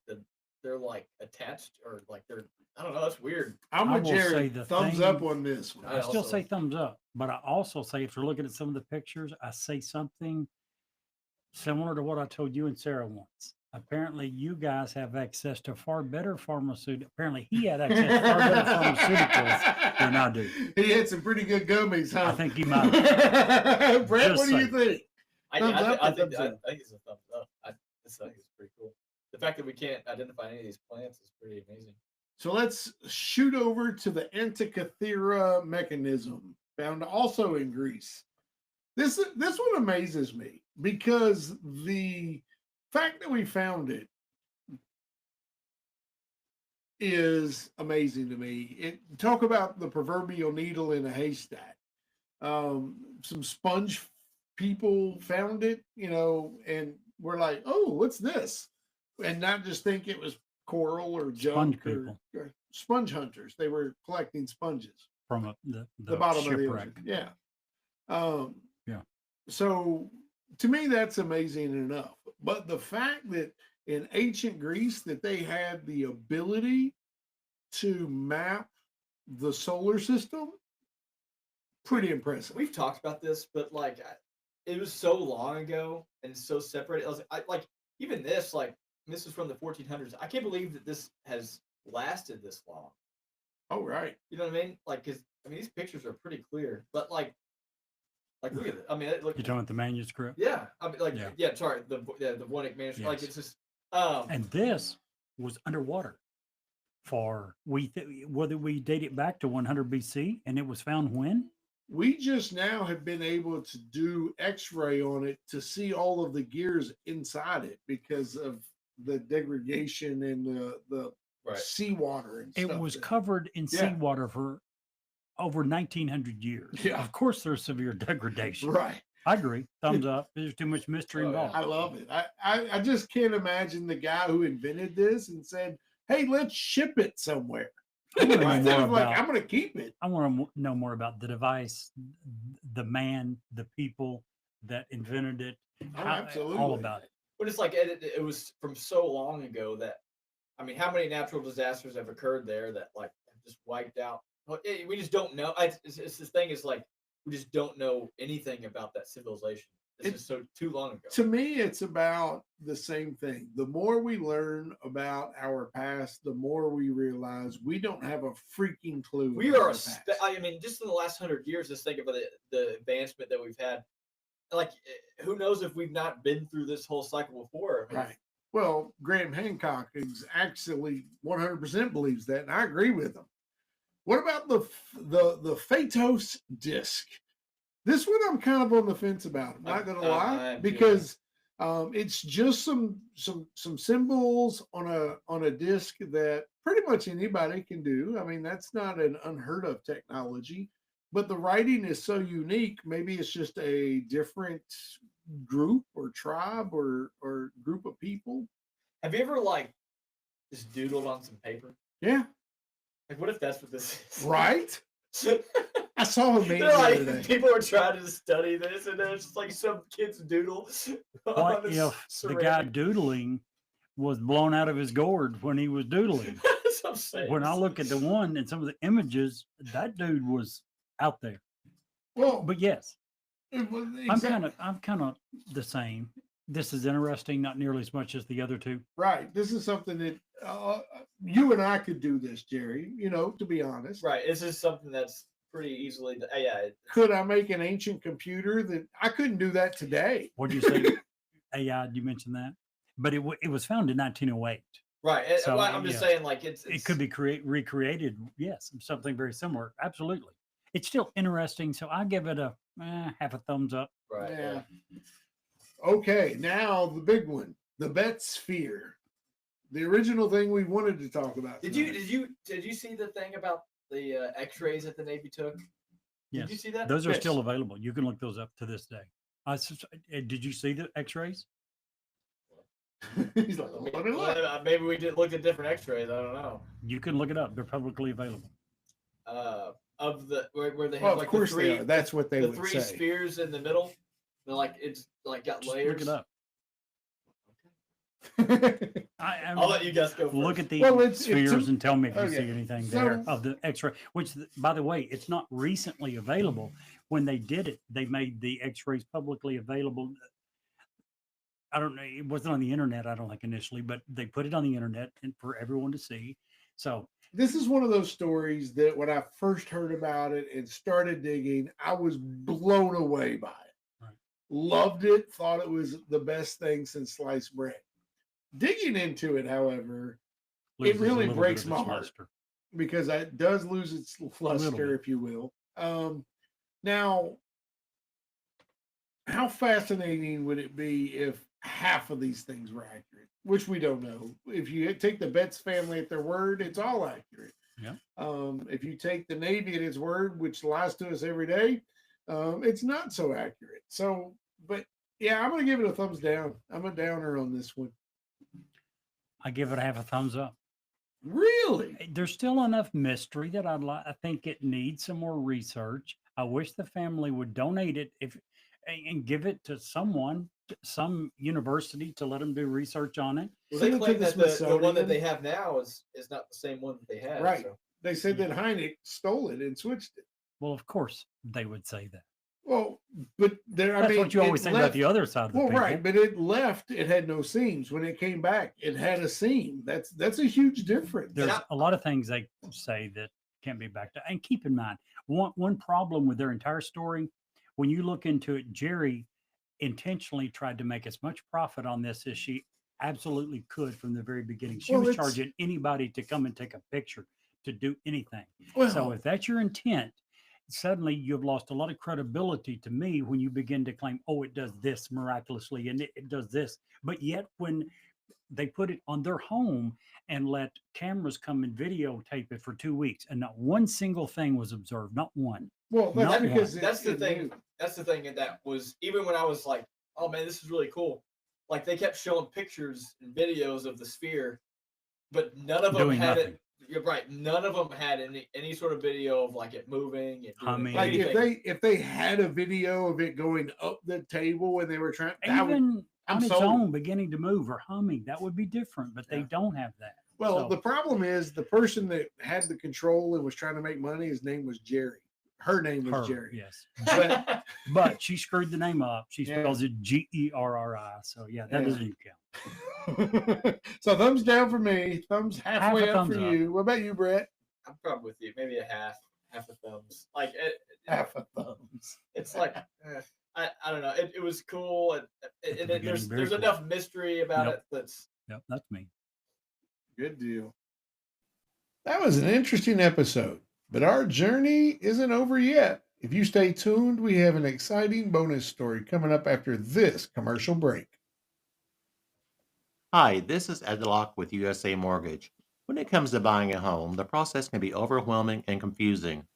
they're like attached or like they're I don't know. That's weird. I'm I with will say Jerry. the Thumbs thing- up on this one. I I still also- say thumbs up, but I also say if you're looking at some of the pictures, I say something similar to what I told you and Sarah once. Apparently, you guys have access to far better pharmaceuticals. Apparently, he had access to far better pharmaceuticals than I do. He had some pretty good gummies, huh? I think he might have. Brett, Just what do you saying. think? I Thumbs up or think thumbs I down? think it's a thumbs up. I think it's pretty cool. The fact that we can't identify any of these plants is pretty amazing. So let's shoot over to the Antikythera mechanism, found also in Greece. This one amazes me because the fact that we found it is amazing to me. Talk about the proverbial needle in a haystack. Some sponge people found it, and we're like, oh, what's this? And not just think it was coral or junk Sponge people. or sponge hunters. They were collecting sponges, From the bottom shipwreck. of the ocean. Yeah. So to me, that's amazing enough. But the fact that in ancient Greece that they had the ability to map the solar system, pretty impressive. We've talked about this, but like it was so long ago and so separated. Like even this, like this is from the 1400s. I can't believe that this has lasted this long. Oh, right. You know what I mean? Like, cause these pictures are pretty clear, but like look at it. I mean, look. You're talking about the manuscript? Yeah, I mean, like, Yeah. yeah. Sorry, the Voynich manuscript. Like, Yes. it's just. And this was underwater for whether we date it back to 100 BC, and it was found when? We just now have been able to do X-ray on it to see all of the gears inside it because of the degradation and the Right. seawater and It stuff. was that- covered in Yeah. seawater for over 1900 years. Yeah. Of course, there's severe degradation. Right. I agree. Thumbs up. There's too much mystery Oh, yeah. involved. I love it. I just can't imagine the guy who invented this and said, "Hey, let's ship it somewhere." I want to know Instead more of like, about. I'm going to keep it. I want to know more about the device, the man, the people that invented it. Oh, all absolutely. about it. But it's like it was from so long ago that, I mean, how many natural disasters have occurred there that like have just wiped out? Well, we just don't know. It's this thing is like we just don't know anything about that civilization. It's It- just so too long ago. To me, it's about the same thing. The more we learn about our past, the more we realize we don't have a freaking clue. We about are. our past. I mean, just in the last 100 years, just think about the advancement that we've had. Like, who knows if we've not been through this whole cycle before? I mean, Right. Well, Graham Hancock is actually 100% believes that, and I agree with him. What about the Phaetos disc? This one I'm kind of on the fence about. I'm not going to lie, I'm too. because it's just some symbols on a disc that pretty much anybody can do. I mean, that's not an unheard of technology, but the writing is so unique. Maybe it's just a different group or tribe or group of people. Have you ever like just doodled on some paper? Yeah, Like, what if that's what this is? right. I saw a meme They're the other like day. people are trying to study this, and there's just like some kids doodle. What on this if the guy ceramic- doodling was blown out of his gourd when he was doodling? That's what I'm saying. When I look at the one and some of the images, that dude was out there. Well, But yes, well, I'm kind of the same. This is interesting, not nearly as much as the other two. right. This is something that you and I could do this, Jerry. You know, to be honest. Right. This is something that's pretty easily. Yeah. Could I make an ancient computer that I couldn't do that today? What do you say? AI? You mentioned that, but it was found in 1908. Right. So, well, I'm just yes. saying, like It could be recreated. Yes, something very similar. Absolutely. It's still interesting. So I give it a half a thumbs up. right. Yeah. Okay, now the big one, the Bet Sphere, the original thing we wanted to talk about. Did tonight. you see the thing about the X-rays that the Navy took? Yes. Did you see that? Those are Yes. still available. You can look those up to this day. Did you see the X-rays? He's like, let me look. Maybe we did look at different X-rays. I don't know. You can look it up. They're publicly available. Of the where they have Well, like of course the three, they are. That's what they the would three say. spheres in the middle. They're like it's like got Just layers. look it up. I'll let you guys go first. Look at the Well, it's spheres and tell me if you okay. see anything So- there of the X-ray. Which, by the way, it's not recently available. When they did it, they made the X-rays publicly available. I don't know. It wasn't on the internet, I don't think initially, but they put it on the internet and for everyone to see. So This is one of those stories that when I first heard about it and started digging, I was blown away by it. Right. Loved it, thought it was the best thing since sliced bread. Digging into it, however, loses a really little bit breaks of my its heart. luster. because it does lose its luster, bit. if you will. Now, how fascinating would it be if half of these things were accurate? Which we don't know. If you take the Betts family at their word, it's all accurate. Yeah. If you take the Navy at its word, which lies to us every day, it's not so accurate. So, but yeah, I'm going to give it a thumbs down. I'm a downer on this one. I give it a half a thumbs up. Really? There's still enough mystery that I think it needs some more research. I wish the family would donate it and give it to someone, some university, to let them do research on it. Well, Send they it to claim the that the one Smithsonian. that they have now is not the same one that they had. Right. So. They said that Heineck stole it and switched it. Well, of course they would say that. Well, but there, I That's mean, what you it always say about left- the other side of the Well, people. right, but it left. It had no seams. When it came back, it had a seam. That's a huge difference. There's a lot of things they say that can't be backed up. And keep in mind, one problem with their entire story, when you look into it, Jerry intentionally tried to make as much profit on this as she absolutely could from the very beginning. She Well, was it's- charging anybody to come and take a picture, to do anything. Well, So if that's your intent, suddenly you've lost a lot of credibility to me when you begin to claim, oh, it does this miraculously and it does this. But yet when they put it on their home and let cameras come and videotape it for 2 weeks and not one single thing was observed, not one. well, that's not because one. That's the it thing. knew. That's the thing that was even when I was like, oh man, this is really cool. Like they kept showing pictures and videos of the sphere, but none of them Doing had nothing. it. You're right. None of them had any sort of video of like it moving and doing Humming. Like anything. if they had a video of it going up the table when they were trying, that would, Even I'm on its sold. own beginning to move or humming, that would be different, but they Yeah. don't have that. well, So- the problem is the person that had the control and was trying to make money. His name was Jerry. Her name was Her, Jerry. yes. But But she screwed the name up. She Yeah. spells it Gerri. So yeah, that Yeah. doesn't even count. so thumbs down for me. Thumbs halfway up thumbs for up. you. What about you, Brett? I'm probably with you. Maybe a half a thumbs. Like Half a thumbs. it's like I don't know. It was cool, and beginning, there's very cool. enough mystery about Yep. it that's Yep, that's me. Good deal. That was an interesting episode, but our journey isn't over yet. If you stay tuned, we have an exciting bonus story coming up after this commercial break. Hi, this is Ed Locke with USA Mortgage. When it comes to buying a home, the process can be overwhelming and confusing.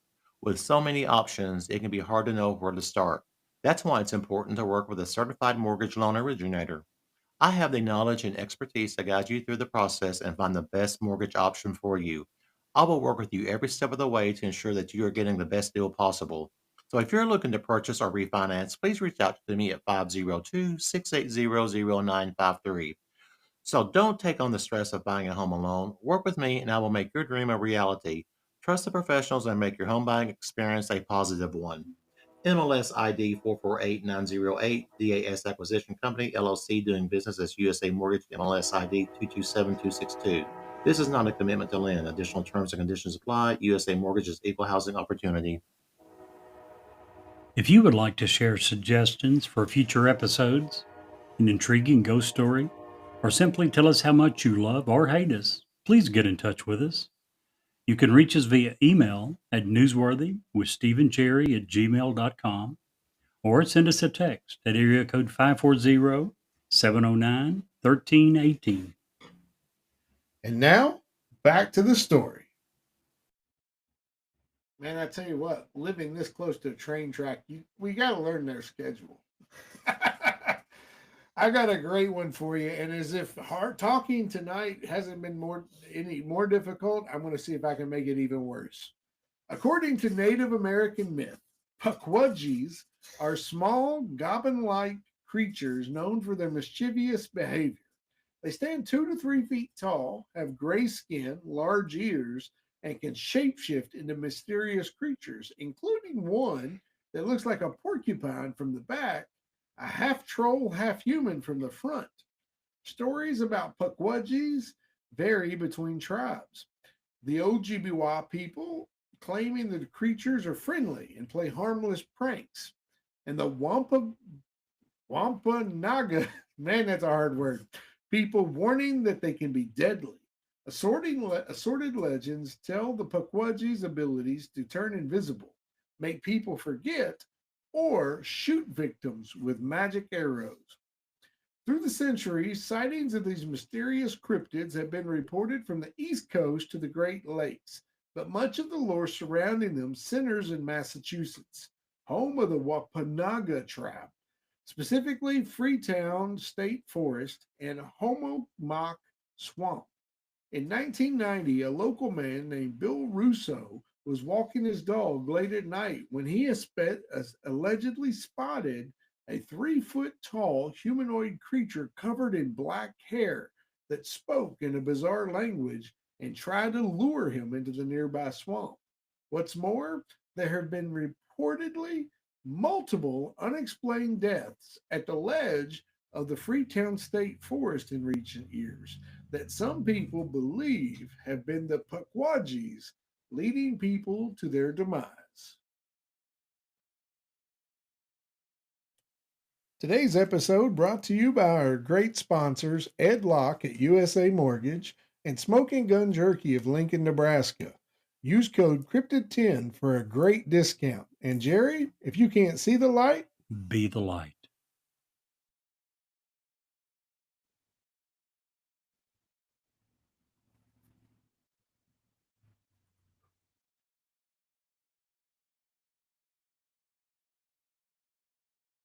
With so many options, it can be hard to know where to start. That's why it's important to work with a certified mortgage loan originator. I have the knowledge and expertise to guide you through the process and find the best mortgage option for you. I will work with you every step of the way to ensure that you are getting the best deal possible. So if you're looking to purchase or refinance, please reach out to me at 502-680-0953. So don't take on the stress of buying a home alone. Work with me and I will make your dream a reality. Trust the professionals and make your home buying experience a positive one. MLS ID 448908, DAS Acquisition Company, LLC, doing business as USA Mortgage, MLS ID 227262. This is not a commitment to lend. Additional terms and conditions apply. USA Mortgage is equal housing opportunity. If you would like to share suggestions for future episodes, an intriguing ghost story, or simply tell us how much you love or hate us, please get in touch with us. You can reach us via email at newsworthywithstephencherry@gmail.com or send us a text at area code 540-709-1318. And now, back to the story. Man, I tell you what, living this close to a train track, we got to learn their schedule. I got a great one for you, and as if hard talking tonight hasn't been any more difficult, I'm going to see if I can make it even worse. According to Native American myth, Pukwudgies are small, goblin-like creatures known for their mischievous behavior. They stand 2 to 3 feet tall, have gray skin, large ears, and can shapeshift into mysterious creatures, including one that looks like a porcupine from the back, a half troll, half human from the front. Stories about Pukwudgies vary between tribes. The Ojibwa people claiming that the creatures are friendly and play harmless pranks, and the Wampanoag, man, that's a hard word, people warning that they can be deadly. Assorted legends tell the Pukwudgies' abilities to turn invisible, make people forget, or shoot victims with magic arrows. Through the centuries, sightings of these mysterious cryptids have been reported from the East Coast to the Great Lakes, but much of the lore surrounding them centers in Massachusetts, home of the Wampanoag tribe, specifically Freetown State Forest and Homomock Swamp. In 1990, a local man named Bill Russo was walking his dog late at night when he allegedly spotted a 3-foot-tall humanoid creature covered in black hair that spoke in a bizarre language and tried to lure him into the nearby swamp. What's more, there have been reportedly multiple unexplained deaths at the ledge of the Freetown State Forest in recent years that some people believe have been the Pukwudgies leading people to their demise. Today's episode brought to you by our great sponsors, Ed Locke at USA Mortgage and Smoking Gun Jerky of Lincoln, Nebraska. Use code Cryptid10 for a great discount. And Jerry, if you can't see the light, Be the light.